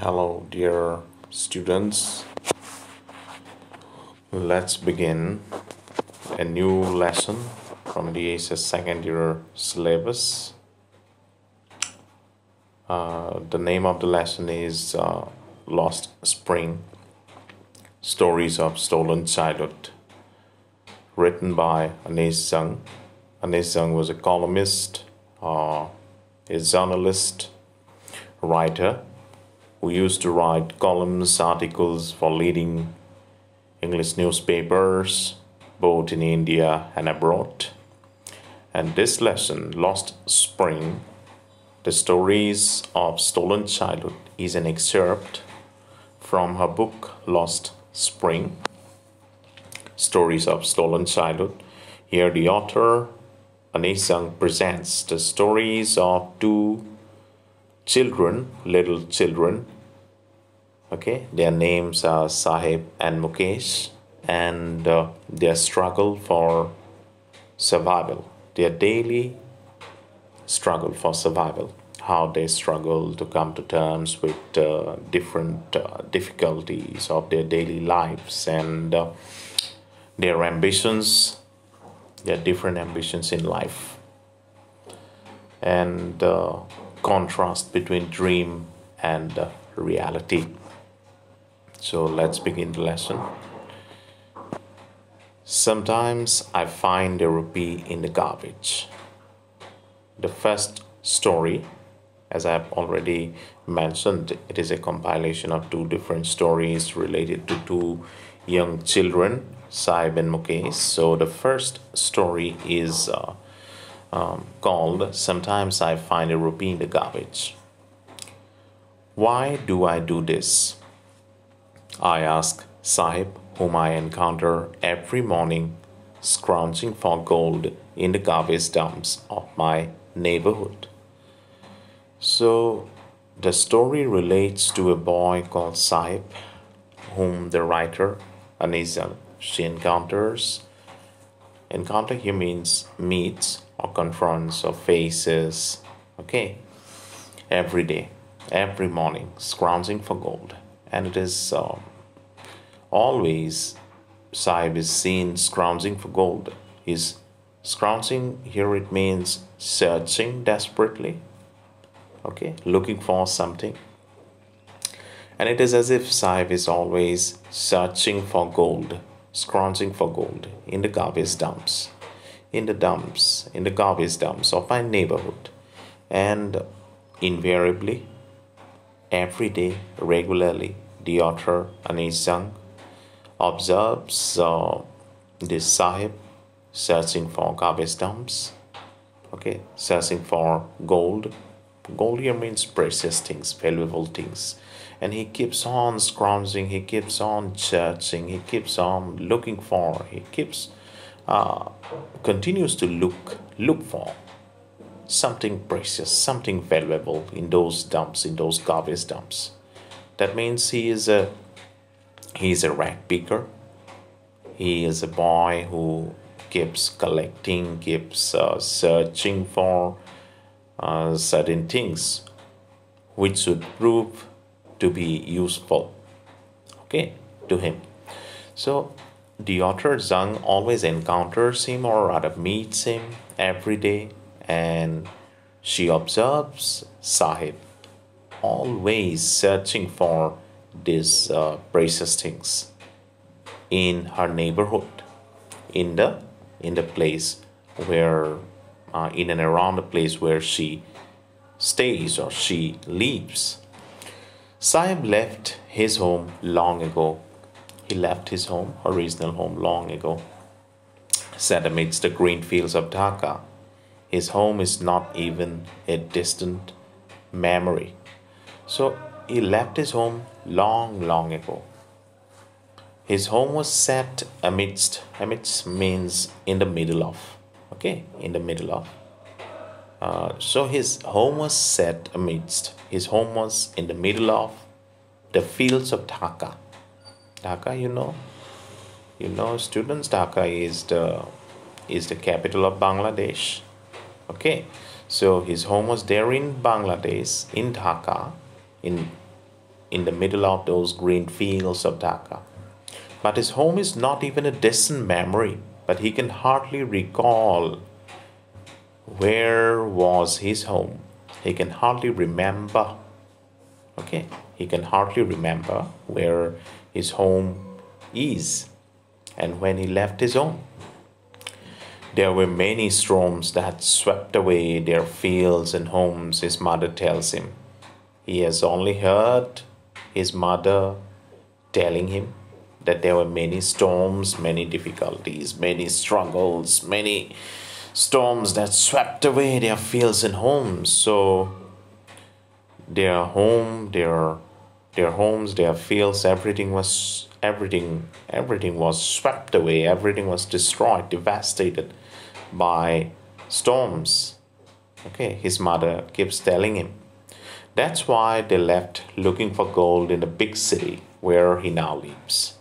Hello, dear students. Let's begin a new lesson from the ACES second year syllabus. The name of the lesson is Lost Spring Stories of Stolen Childhood, written by Anis Zhang. Anis Zhang was a columnist, a journalist, writer who used to write columns, articles for leading English newspapers, both in India and abroad. And this lesson, Lost Spring, the stories of stolen childhood, is an excerpt from her book Lost Spring, Stories of Stolen Childhood. Here the author, Anis Zhang, presents the stories of two children, little children. Okay, their names are Sahib and Mukesh, and their struggle for survival, their daily struggle for survival, how they struggle to come to terms with different difficulties of their daily lives and their ambitions, their different ambitions in life, and contrast between dream and reality. So let's begin the lesson. Sometimes I find a rupee in the garbage. The first story, as I have already mentioned, it is a compilation of two different stories related to two young children, Saib and Mukesh. So the first story is called Sometimes I Find a Rupee in the Garbage. Why do I do this? I ask Sahib, whom I encounter every morning scrounging for gold in the garbage dumps of my neighborhood. So the story relates to a boy called Sahib, whom the writer Anisa she encounters. Encounter here means meets or confronts or faces. Okay, every day, every morning, scrounging for gold, and it is always Sahib is seen scrounging for gold. He's scrounging here, it means searching desperately, okay, looking for something. And it is as if Sahib is always searching for gold, scrounging for gold in the garbage dumps, in the garbage dumps of my neighborhood. And invariably, every day, regularly, the author Anis Zhang observes this Sahib searching for garbage dumps, okay, searching for gold. Gold here means precious things, valuable things. And he keeps on scrounging, he keeps on searching, he keeps on looking for, he keeps continues to look for something precious, something valuable in those dumps, in those garbage dumps. That means he's a rag picker. He is a boy who keeps collecting, keeps searching for certain things which should prove to be useful, okay, to him. So the author Zhang always encounters him, or rather meets him every day, and she observes Sahib always searching for these precious things in her neighborhood, in the place where in and around the place where she stays or she lives. Sahib left his home long ago. He left his home, original home, long ago, set amidst the green fields of Dhaka. His home is not even a distant memory. So he left his home long ago. His home was set amidst means in the middle of, okay, in the middle of. So his home was set amidst, his home was in the middle of the fields of Dhaka. Dhaka, students, Dhaka is the capital of Bangladesh. Okay, so his home was there in Bangladesh, in Dhaka, in in the middle of those green fields of Dhaka. But his home is not even a distant memory, but he can hardly recall where was his home. He can hardly remember. Okay, he can hardly remember where his home is and when he left his home. There were many storms that swept away their fields and homes, his mother tells him. He has only heard his mother telling him that there were many storms, many difficulties, many struggles, many storms that swept away their fields and homes. So their home, their homes, their fields, everything was swept away, everything was destroyed, devastated by storms. Okay, his mother keeps telling him. That's why they left looking for gold in the big city where he now lives.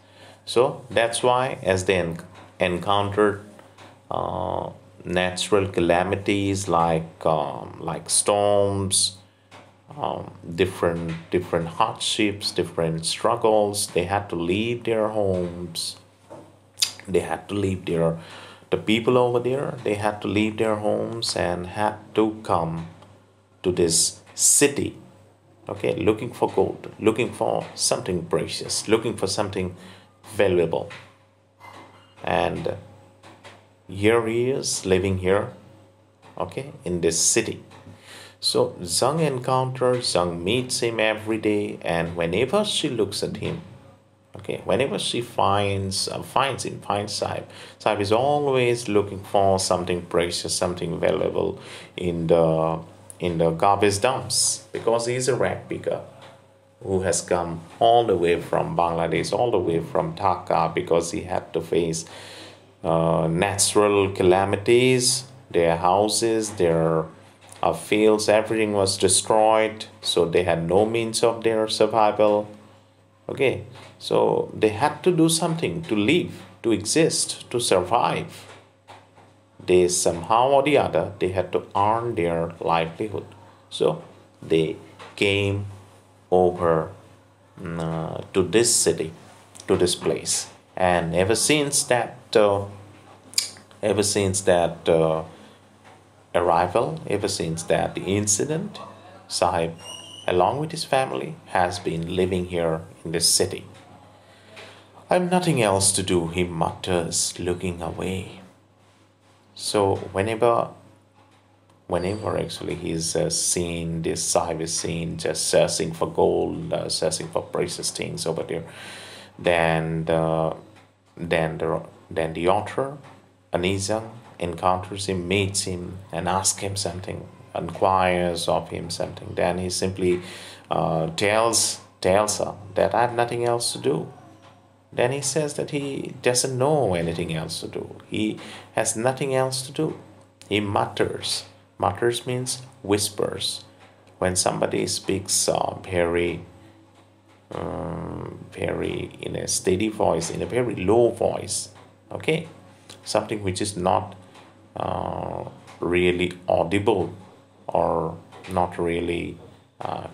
So that's why, as they encountered natural calamities like storms, different hardships, different struggles, they had to leave their homes. They had to leave the people over there. They had to leave their homes and had to come to this city. Okay, looking for gold, looking for something precious, looking for something valuable. And here he is living here, okay, in this city. So Zhang meets him every day, and whenever she looks at him, okay, whenever she finds Sahib, Sahib is always looking for something precious, something valuable in the garbage dumps, because he is a rag picker who has come all the way from Bangladesh, all the way from Dhaka, because he had to face natural calamities. Their houses, their fields, everything was destroyed, so they had no means of their survival. Okay, so they had to do something to live, to exist, to survive. They somehow or the other, they had to earn their livelihood. So they came over to this city, to this place, and ever since that arrival, ever since that incident, Sahib, along with his family, has been living here in this city. I've nothing else to do, he mutters, looking away. So whenever actually he's seen this, Sahib is seen just searching for gold, searching for precious things over there, then the author Anizam encounters him, meets him, and asks him something, inquires of him something. Then he simply tells her that I have nothing else to do. Then he says that he doesn't know anything else to do. He has nothing else to do. He mutters. Mutters means whispers. When somebody speaks very in a steady voice, in a very low voice, okay, something which is not really audible or not really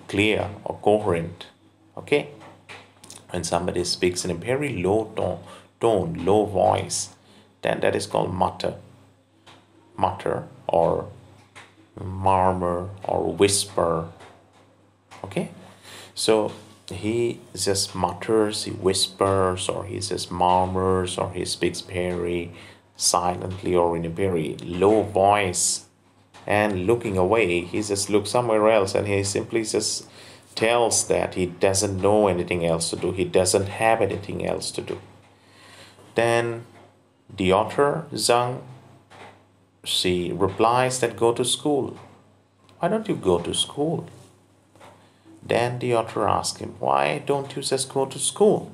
clear or coherent, okay. When somebody speaks in a very low tone, low voice, then that is called mutter or murmur or whisper, okay. So he just mutters, he whispers, or he just murmurs, or he speaks very silently or in a very low voice, and looking away, he just looks somewhere else, and he simply just tells that he doesn't know anything else to do, he doesn't have anything else to do. Then the author Zhang, she replies that go to school. Why don't you go to school? Then the author asks him, why don't you just go to school?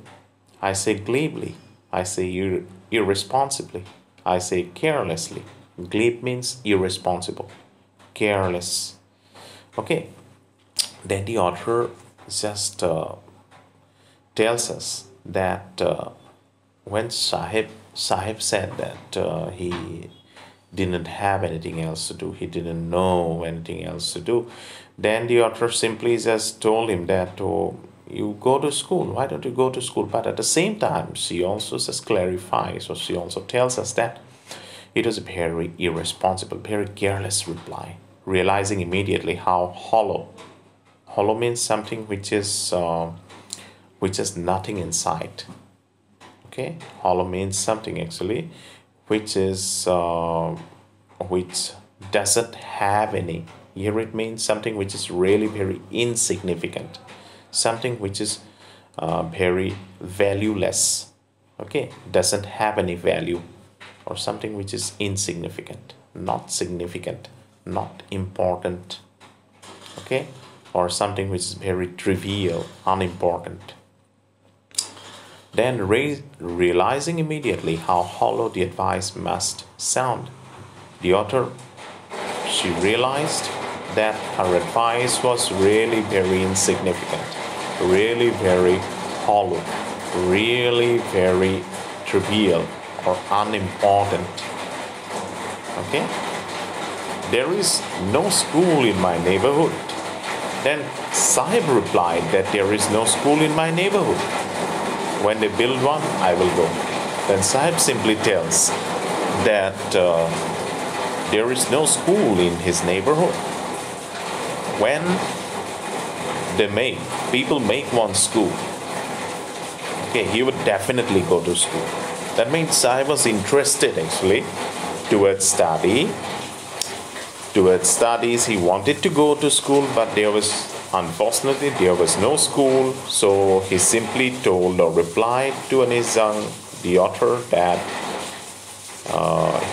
I say glibly, I say irresponsibly, I say carelessly. Glib means irresponsible, careless. Okay. Then the author just tells us that when Sahib said that he didn't have anything else to do, he didn't know anything else to do, then the author simply just told him that, oh, you go to school. Why don't you go to school? But at the same time, she also just clarifies, or she also tells us that it was a very irresponsible, very careless reply, realizing immediately how hollow. Hollow means something which is nothing inside. Okay, hollow means something actually which is which doesn't have any. Here it means something which is really very insignificant, something which is very valueless. Okay, doesn't have any value, or something which is insignificant, not significant, not important. Okay, or something which is very trivial, unimportant. Then realizing immediately how hollow the advice must sound, the author, she realized that her advice was really very insignificant, really very hollow, really very trivial or unimportant. Okay? There is no school in my neighborhood. Then Sahib replied that there is no school in my neighborhood. When they build one, I will go. Then Sahib simply tells that there is no school in his neighborhood. When people make one school, okay, he would definitely go to school. That means Sahib was interested actually towards study. Towards studies, he wanted to go to school, but unfortunately, there was no school. So he simply told or replied to Anis Zang, the author, that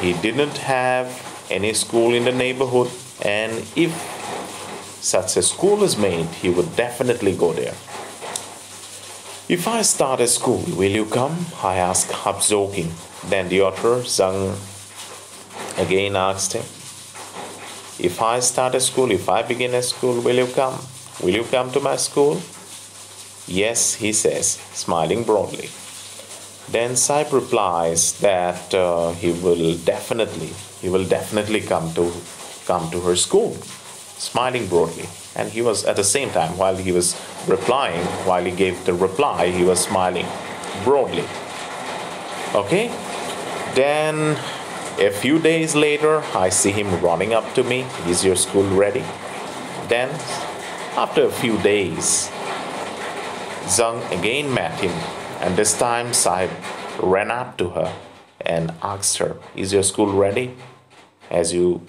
he didn't have any school in the neighborhood, and if such a school is made, he would definitely go there. If I start a school, will you come? I asked, half joking. Then the author, Zang, again asked him, if I start a school, if I begin a school, will you come? Will you come to my school? Yes, he says, smiling broadly. Then Sahib replies that he will definitely come to her school, smiling broadly. And he was, at the same time, while he gave the reply, he was smiling broadly. Okay? Then a few days later, I see him running up to me. Is your school ready? Then, after a few days, Zang again met him, and this time Sahib ran up to her and asked her, is your school ready? As you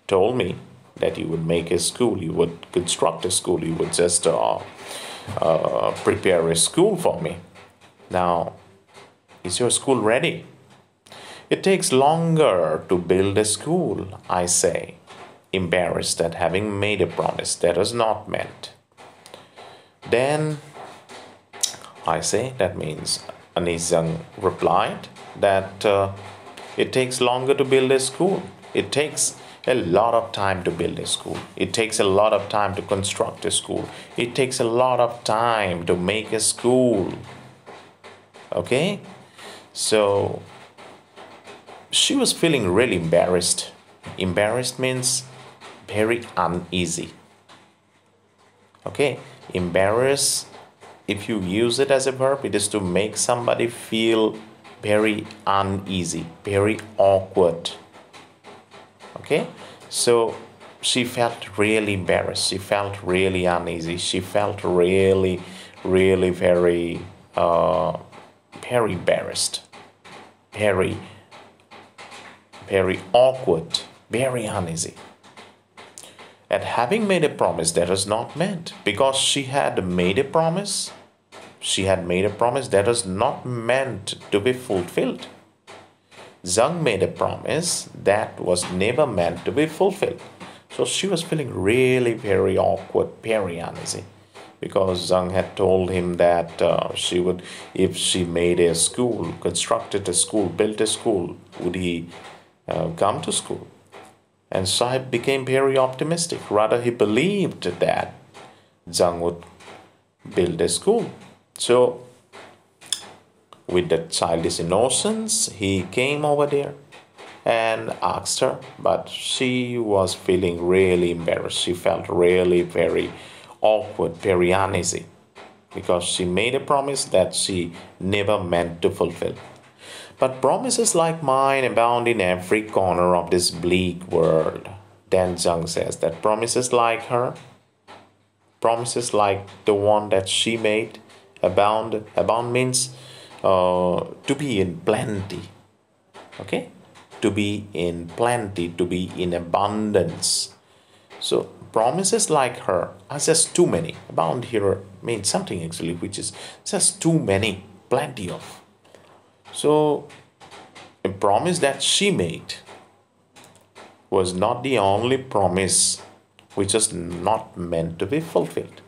told me that you would make a school, you would construct a school, you would just prepare a school for me. Now, is your school ready? It takes longer to build a school, I say, embarrassed at having made a promise that was not meant. Then I say, that means Anis Zang replied that it takes longer to build a school. It takes a lot of time to build a school. It takes a lot of time to construct a school. It takes a lot of time to make a school. Okay? So she was feeling really embarrassed. Embarrassed means very uneasy. Okay? Embarrass, if you use it as a verb, it is to make somebody feel very uneasy, very awkward. Okay? So she felt really embarrassed. She felt really uneasy. She felt really, really very embarrassed. Very awkward, very uneasy. At having made a promise that was not meant, because she had made a promise that was not meant to be fulfilled. Zang made a promise that was never meant to be fulfilled. So she was feeling really very awkward, very uneasy, because Zang had told him that she would, if she made a school, constructed a school, built a school, would he come to school? And Sahib became very optimistic. Rather, he believed that Zang would build a school. So, with that childish innocence, he came over there and asked her, but she was feeling really embarrassed. She felt really very awkward, very uneasy. because she made a promise that she never meant to fulfill. But promises like mine abound in every corner of this bleak world. Dan Zhang says that promises like her, promises like the one that she made, abound. Abound means to be in plenty. Okay? To be in plenty, to be in abundance. So promises like her are just too many. Abound here means something actually which is just too many, plenty of. So a promise that she made was not the only promise which is not meant to be fulfilled.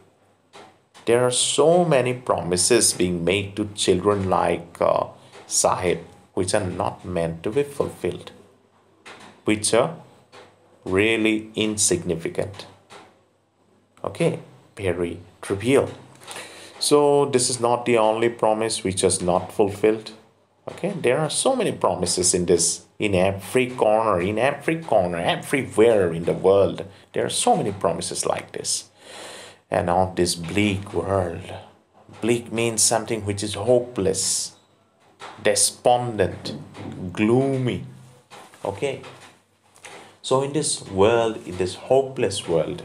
There are so many promises being made to children like Sahib which are not meant to be fulfilled, which are really insignificant. Okay, very trivial. So this is not the only promise which is not fulfilled. Okay, there are so many promises in this, in every corner, everywhere in the world. There are so many promises like this. And of this bleak world, bleak means something which is hopeless, despondent, gloomy. Okay, so in this world, in this hopeless world,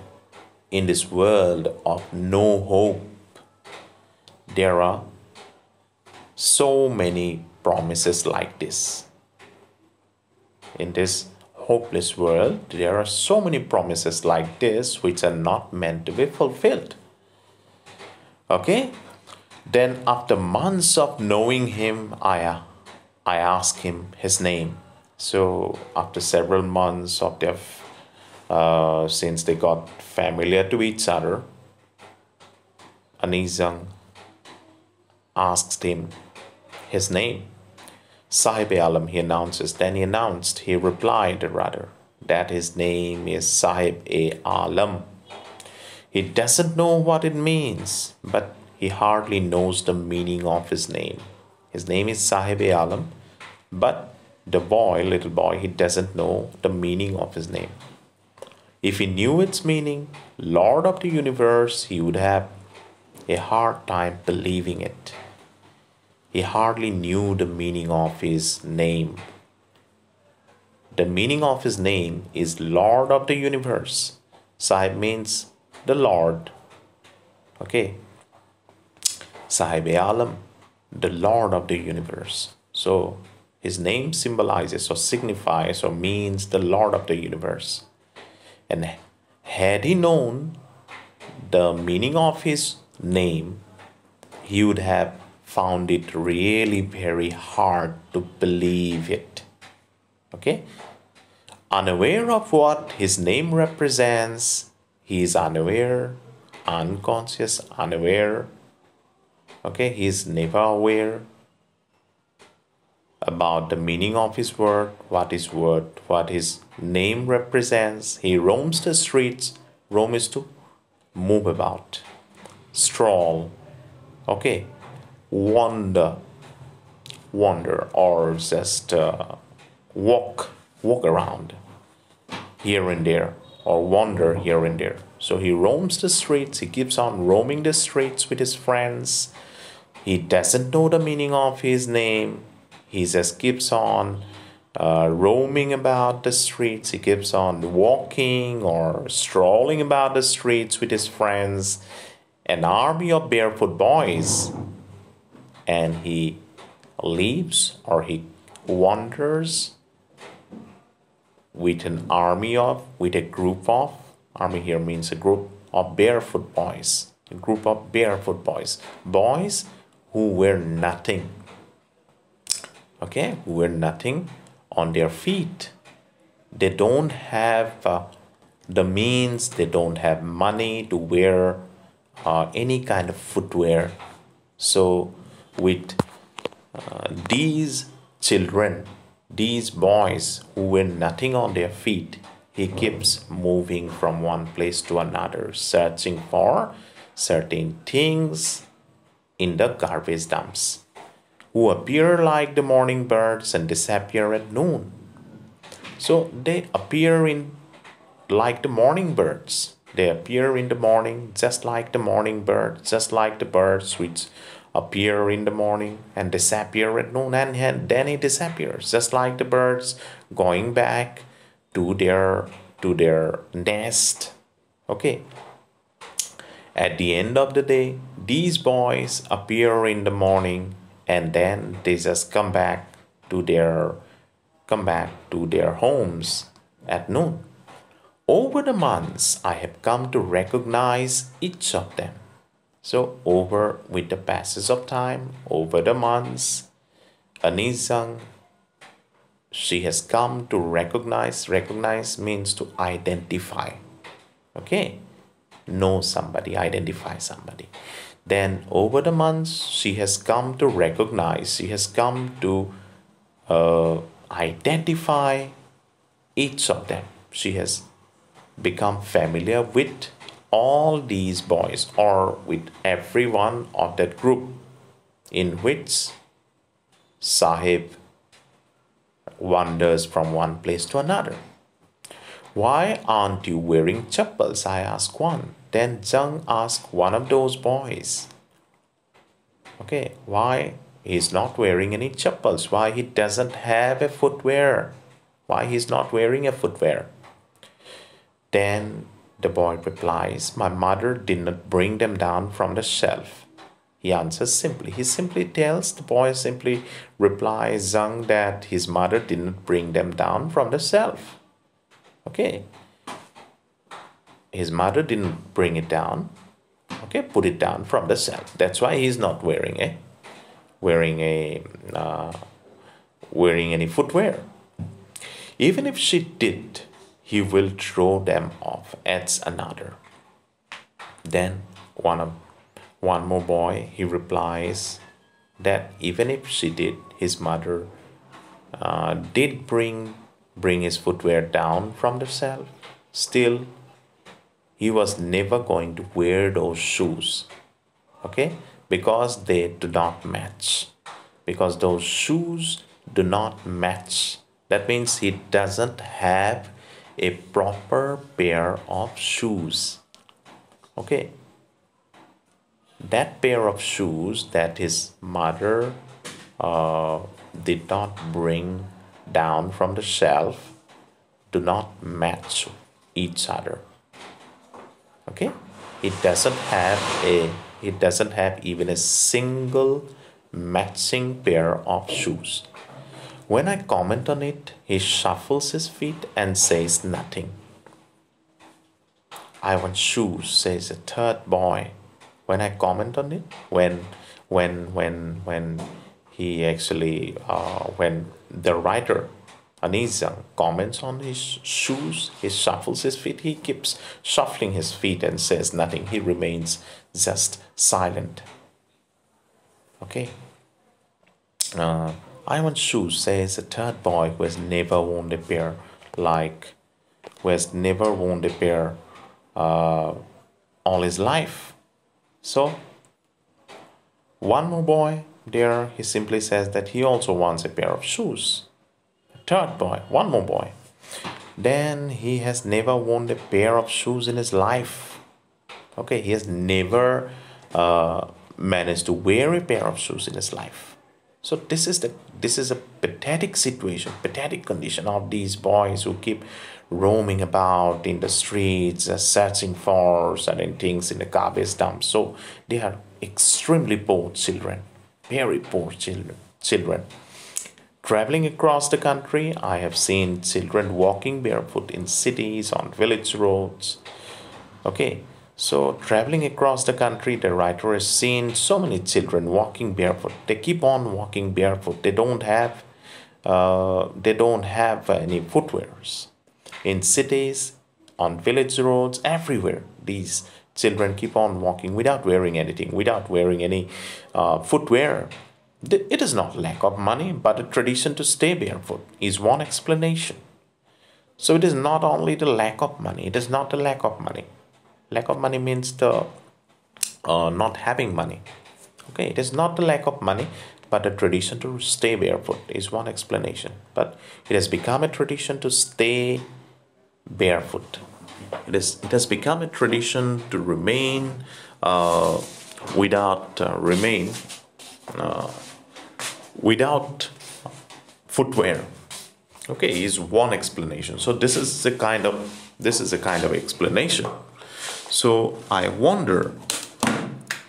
in this world of no hope, there are so many promises like this. In this hopeless world, there are so many promises like this which are not meant to be fulfilled. Okay? Then after months of knowing him, I asked him his name. So after several months of their since they got familiar to each other, Anizang asked him his name. Sahib Alam, he announces. Then he replied rather, that his name is Sahib Alam. He doesn't know what it means, but he hardly knows the meaning of his name. His name is Sahib Alam, but the boy, little boy, he doesn't know the meaning of his name. If he knew its meaning, Lord of the universe, he would have a hard time believing it. He hardly knew the meaning of his name. The meaning of his name is Lord of the universe. Sahib means the Lord. Okay. Sahib Alam, the Lord of the universe. So his name symbolizes or signifies or means the Lord of the universe. And had he known the meaning of his name, he would have found it really very hard to believe it. Okay? Unaware of what his name represents, he is unaware, unconscious, unaware. Okay? He is never aware about the meaning of his word, what his name represents. He roams the streets. Roam is to move about, stroll. Okay? Wander, or just walk around here and there, or wander here and there. So he roams the streets. He keeps on roaming the streets with his friends. He doesn't know the meaning of his name. He just keeps on roaming about the streets. He keeps on walking or strolling about the streets with his friends. An army of barefoot boys. And he leaves or he wanders with a group of, army here means a group of barefoot boys. A group of barefoot boys. Boys who wear nothing. Okay, who wear nothing on their feet. They don't have the means, they don't have money to wear any kind of footwear. So with these children, these boys who wear nothing on their feet, he keeps moving from one place to another, searching for certain things in the garbage dumps, who appear like the morning birds and disappear at noon. So they appear in like the morning birds They appear in the morning, just like the morning bird, just like the birds which appear in the morning and disappear at noon, and then it disappears, just like the birds going back to their nest. Okay. At the end of the day, these boys appear in the morning and then they just come back to their homes at noon. Over the months, I have come to recognize each of them. So, over with the passage of time, over the months, Anisang, she has come to recognize. Recognize means to identify. Okay, know somebody, identify somebody. Then, over the months, she has come to recognize. She has come to identify each of them. She has become familiar with all these boys or with every one of that group in which Sahib wanders from one place to another. Why aren't you wearing chappals? I ask one. Then Jung asked one of those boys, okay, why he's not wearing any chappals? Why he doesn't have a footwear? Why he's not wearing a footwear? Then the boy replies, my mother did not bring them down from the shelf. He answers simply. He simply tells the boy, simply replies Zhang that his mother didn't bring them down from the shelf. Okay. His mother didn't bring it down. Okay, put it down from the shelf. That's why he's not wearing any footwear. Even if she did, he will throw them off, adds another. Then one more boy, he replies that even if she did, his mother did bring his footwear down from the shelf. Still, he was never going to wear those shoes. Okay? Because they do not match. Because those shoes do not match. That means he doesn't have a proper pair of shoes. Okay. That pair of shoes that his mother did not bring down from the shelf do not match each other. Okay. It doesn't have even a single matching pair of shoes. When I comment on it, he shuffles his feet and says nothing. I want shoes, says a third boy. When I comment on it, when he actually, when the writer Anisang comments on his shoes, he shuffles his feet. He keeps shuffling his feet and says nothing. He remains just silent. Okay. I want shoes, says a third boy who has never owned a pair, all his life. So, one more boy there, he simply says that he also wants a pair of shoes. Third boy, one more boy. Then he has never worn a pair of shoes in his life. Okay, he has never managed to wear a pair of shoes in his life. So this is a pathetic situation, pathetic condition of these boys who keep roaming about in the streets, searching for certain things in the garbage dump. So they are extremely poor children, very poor children. Traveling across the country, I have seen children walking barefoot in cities, on village roads. Okay, so traveling across the country, the writer has seen so many children walking barefoot. They keep on walking barefoot. They don't have any footwears. In cities, on village roads, everywhere, these children keep on walking without wearing anything, without wearing any footwear. It is not lack of money, but a tradition to stay barefoot is one explanation. So it is not only the lack of money. It is not the lack of money. Lack of money means the not having money. Okay, it is not the lack of money, but a tradition to stay barefoot is one explanation. But it has become a tradition to stay barefoot. It has become a tradition to remain without remain without footwear. Okay, is one explanation. So this is a kind of explanation. So I wonder,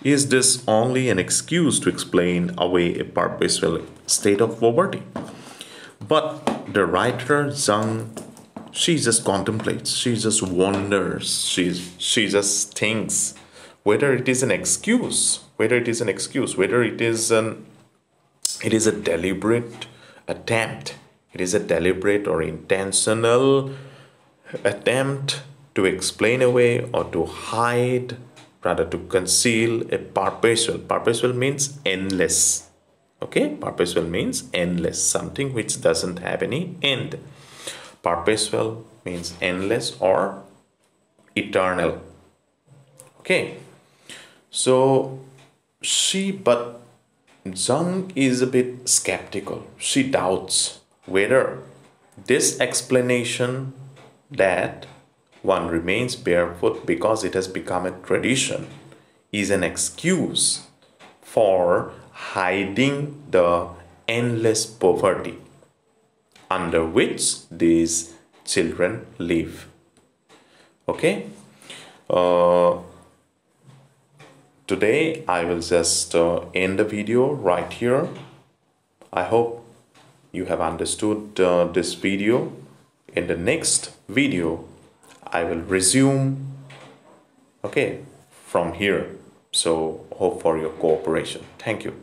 is this only an excuse to explain away a purposeful state of poverty? But the writer Zhang, she just contemplates, she just wonders, she just thinks whether it is an excuse, whether it is an excuse, whether it is a deliberate attempt, it is a deliberate or intentional attempt to explain away or to hide, rather to conceal a perpetual. Perpetual means endless. Okay, perpetual means endless, something which doesn't have any end. Perpetual means endless or eternal. Okay, so but Zhang is a bit skeptical. She doubts whether this explanation that one remains barefoot because it has become a tradition is an excuse for hiding the endless poverty under which these children live. Okay, today I will just end the video right here. I hope you have understood this video. In the next video I will resume, okay, from here. So hope for your cooperation. Thank you.